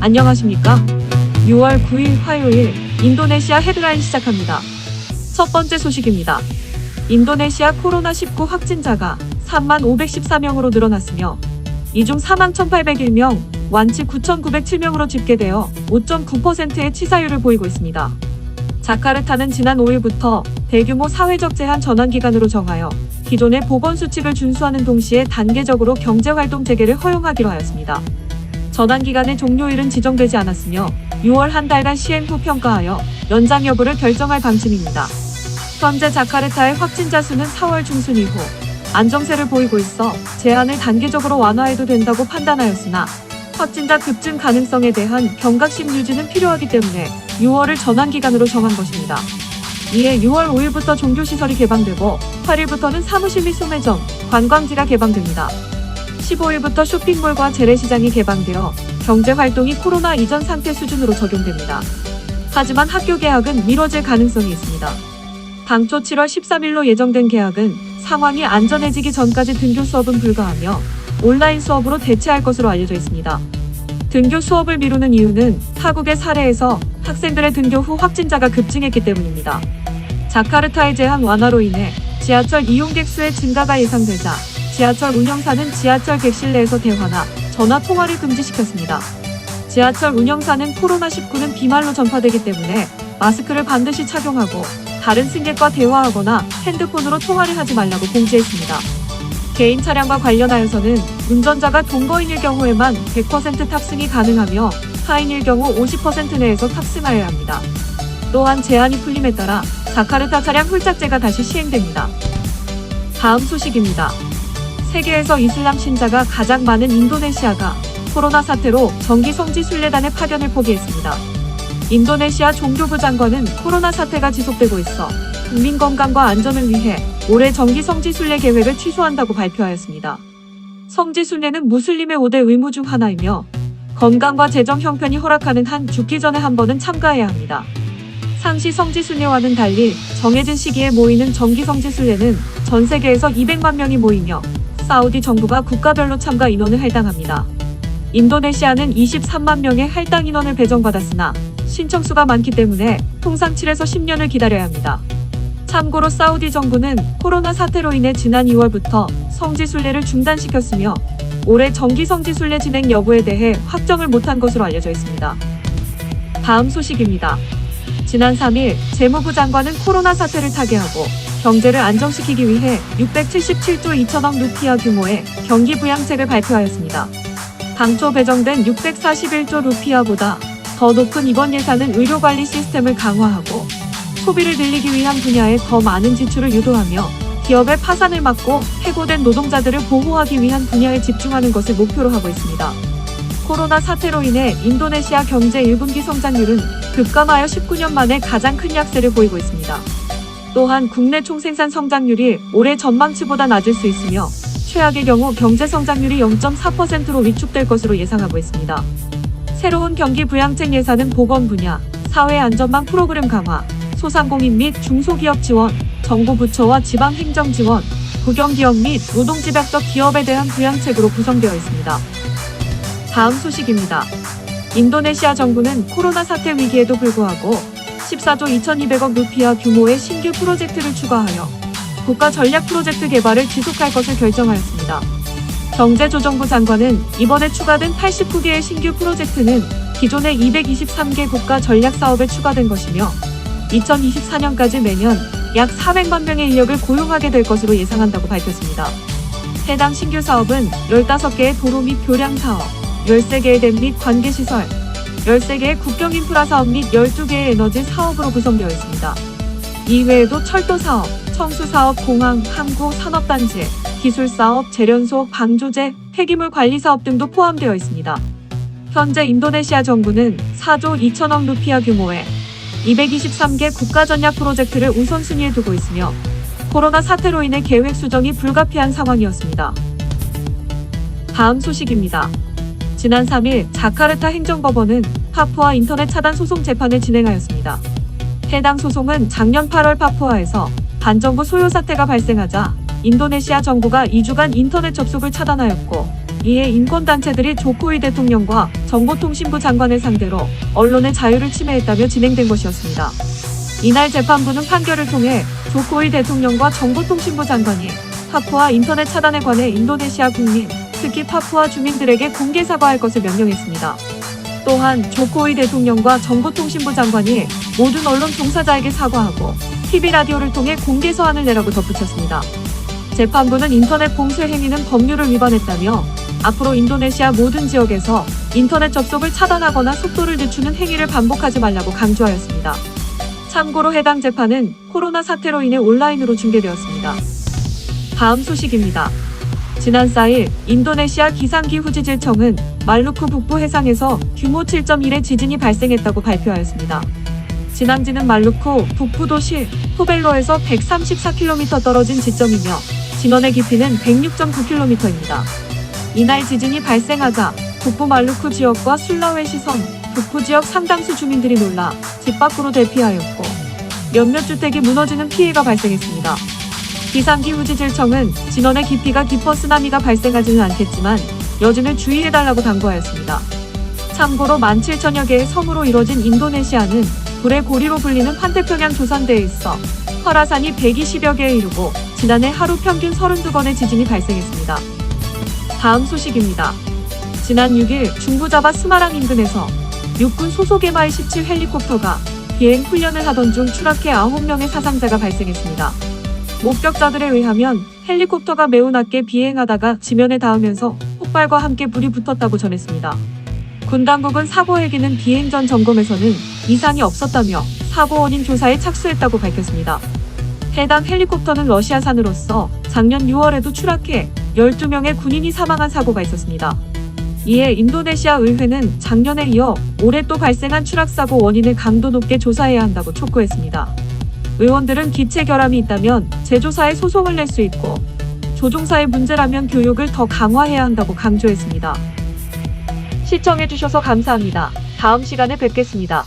안녕하십니까? 6월 9일 화요일 인도네시아 헤드라인 시작합니다. 첫 번째 소식입니다. 인도네시아 코로나19 확진자가 3514명으로 늘어났으며 이 중 사망 1801명, 완치 9907명으로 집계되어 5.9%의 치사율을 보이고 있습니다. 자카르타는 지난 5일부터 대규모 사회적 제한 전환기간으로 정하여 기존의 보건수칙을 준수하는 동시에 단계적으로 경제활동 재개를 허용하기로 하였습니다. 전환기간의 종료일은 지정되지 않았으며 6월 한 달간 시행 후 평가하여 연장 여부를 결정할 방침입니다. 현재 자카르타의 확진자 수는 4월 중순 이후 안정세를 보이고 있어 제한을 단계적으로 완화해도 된다고 판단하였으나 확진자 급증 가능성에 대한 경각심 유지는 필요하기 때문에 6월을 전환기간으로 정한 것입니다. 이에 6월 5일부터 종교시설이 개방되고 8일부터는 사무실 및 소매점, 관광지가 개방됩니다. 15일부터 쇼핑몰과 재래시장이 개방되어 경제활동이 코로나 이전 상태 수준으로 적용됩니다. 하지만 학교 개학은 미뤄질 가능성이 있습니다. 당초 7월 13일로 예정된 개학은 상황이 안전해지기 전까지 등교 수업은 불가하며 온라인 수업으로 대체할 것으로 알려져 있습니다. 등교 수업을 미루는 이유는 타국의 사례에서 학생들의 등교 후 확진자가 급증했기 때문입니다. 자카르타의 제한 완화로 인해 지하철 이용객 수의 증가가 예상되자 지하철 운영사는 지하철 객실 내에서 대화나 전화 통화를 금지시켰습니다. 지하철 운영사는 코로나19는 비말로 전파되기 때문에 마스크를 반드시 착용하고 다른 승객과 대화하거나 핸드폰으로 통화를 하지 말라고 공지했습니다. 개인 차량과 관련하여서는 운전자가 동거인일 경우에만 100% 탑승이 가능하며 타인일 경우 50% 내에서 탑승하여야 합니다. 또한 제한이 풀림에 따라 자카르타 차량 홀짝제가 다시 시행됩니다. 다음 소식입니다. 세계에서 이슬람 신자가 가장 많은 인도네시아가 코로나 사태로 정기 성지 순례단의 파견을 포기했습니다. 인도네시아 종교부 장관은 코로나 사태가 지속되고 있어 국민 건강과 안전을 위해 올해 정기 성지 순례 계획을 취소한다고 발표하였습니다. 성지 순례는 무슬림의 5대 의무 중 하나이며 건강과 재정 형편이 허락하는 한 죽기 전에 한 번은 참가해야 합니다. 상시 성지 순례와는 달리 정해진 시기에 모이는 정기 성지 순례는 전 세계에서 200만 명이 모이며 사우디 정부가 국가별로 참가 인원을 할당합니다. 인도네시아는 23만 명의 할당 인원을 배정받았으나 신청수가 많기 때문에 통상 7에서 10년을 기다려야 합니다. 참고로 사우디 정부는 코로나 사태로 인해 지난 2월부터 성지 순례를 중단시켰으며 올해 정기 성지 순례 진행 여부에 대해 확정을 못한 것으로 알려져 있습니다. 다음 소식입니다. 지난 3일 재무부 장관은 코로나 사태를 타개하고 경제를 안정시키기 위해 677조 2천억 루피아 규모의 경기 부양책을 발표하였습니다. 당초 배정된 641조 루피아보다 더 높은 이번 예산은 의료관리 시스템을 강화하고 소비를 늘리기 위한 분야에 더 많은 지출을 유도하며 기업의 파산을 막고 해고된 노동자들을 보호하기 위한 분야에 집중하는 것을 목표로 하고 있습니다. 코로나 사태로 인해 인도네시아 경제 1분기 성장률은 급감하여 19년 만에 가장 큰 약세를 보이고 있습니다. 또한 국내 총생산 성장률이 올해 전망치보다 낮을 수 있으며 최악의 경우 경제 성장률이 0.4%로 위축될 것으로 예상하고 있습니다. 새로운 경기 부양책 예산은 보건 분야, 사회안전망 프로그램 강화, 소상공인 및 중소기업 지원, 정부 부처와 지방 행정 지원, 국영기업 및 노동집약적 기업에 대한 부양책으로 구성되어 있습니다. 다음 소식입니다. 인도네시아 정부는 코로나 사태 위기에도 불구하고 14조 2200억 루피아 규모의 신규 프로젝트를 추가하여 국가 전략 프로젝트 개발을 지속할 것을 결정하였습니다. 경제조정부 장관은 이번에 추가된 89개의 신규 프로젝트는 기존의 223개 국가 전략 사업에 추가된 것이며 2024년까지 매년 약 400만 명의 인력을 고용하게 될 것으로 예상한다고 밝혔습니다. 해당 신규 사업은 15개의 도로 및 교량 사업, 13개의 댐 및 관계시설, 13개의 국경 인프라 사업 및 12개의 에너지 사업으로 구성되어 있습니다. 이외에도 철도 사업, 청수 사업, 공항, 항구, 산업단지, 기술 사업, 재련소, 방조제, 폐기물 관리 사업 등도 포함되어 있습니다. 현재 인도네시아 정부는 4조 2천억 루피아 규모의 223개 국가 전략 프로젝트를 우선순위에 두고 있으며 코로나 사태로 인해 계획 수정이 불가피한 상황이었습니다. 다음 소식입니다. 지난 3일 자카르타 행정법원은 파푸아 인터넷 차단 소송 재판을 진행하였습니다. 해당 소송은 작년 8월 파푸아에서 반정부 소요 사태가 발생하자 인도네시아 정부가 2주간 인터넷 접속을 차단하였고 이에 인권단체들이 조코이 대통령과 정보통신부 장관을 상대로 언론의 자유를 침해했다며 진행된 것이었습니다. 이날 재판부는 판결을 통해 조코이 대통령과 정보통신부 장관이 파푸아 인터넷 차단에 관해 인도네시아 국민, 특히 파푸아 주민들에게 공개 사과할 것을 명령했습니다. 또한 조코이 대통령과 정보통신부 장관이 모든 언론 종사자에게 사과하고 TV 라디오를 통해 공개 서한을 내라고 덧붙였습니다. 재판부는 인터넷 봉쇄 행위는 법률을 위반했다며 앞으로 인도네시아 모든 지역에서 인터넷 접속을 차단하거나 속도를 늦추는 행위를 반복하지 말라고 강조하였습니다. 참고로 해당 재판은 코로나 사태로 인해 온라인으로 중계되었습니다. 다음 소식입니다. 지난 4일 인도네시아 기상기후지질청은 말루쿠 북부 해상에서 규모 7.1의 지진이 발생했다고 발표하였습니다. 진앙지는 말루쿠 북부 도시 토벨로에서 134km 떨어진 지점이며 진원의 깊이는 106.9km입니다. 이날 지진이 발생하자 북부 말루쿠 지역과 술라웨시 섬, 북부 지역 상당수 주민들이 놀라 집 밖으로 대피하였고 몇몇 주택이 무너지는 피해가 발생했습니다. 기상기후지질청은 진원의 깊이가 깊어 쓰나미가 발생하지는 않겠지만 여진을 주의해달라고 당부하였습니다. 참고로 17,000여 개의 섬으로 이뤄진 인도네시아는 불의 고리로 불리는 환태평양 조산대에 있어 활화산이 120여 개에 이르고 지난해 하루 평균 32건의 지진이 발생했습니다. 다음 소식입니다. 지난 6일 중부자바 스마랑 인근에서 육군 소속 MI-17 헬리콥터가 비행 훈련을 하던 중 추락해 9명의 사상자가 발생했습니다. 목격자들에 의하면 헬리콥터가 매우 낮게 비행하다가 지면에 닿으면서 폭발과 함께 불이 붙었다고 전했습니다. 군 당국은 사고 헬기는 비행 전 점검에서는 이상이 없었다며 사고 원인 조사에 착수했다고 밝혔습니다. 해당 헬리콥터는 러시아산으로서 작년 6월에도 추락해 12명의 군인이 사망한 사고가 있었습니다. 이에 인도네시아 의회는 작년에 이어 올해 또 발생한 추락사고 원인을 강도 높게 조사해야 한다고 촉구했습니다. 의원들은 기체 결함이 있다면 재조사에 소송을 낼 수 있고 조종사의 문제라면 교육을 더 강화해야 한다고 강조했습니다. 시청해주셔서 감사합니다. 다음 시간에 뵙겠습니다.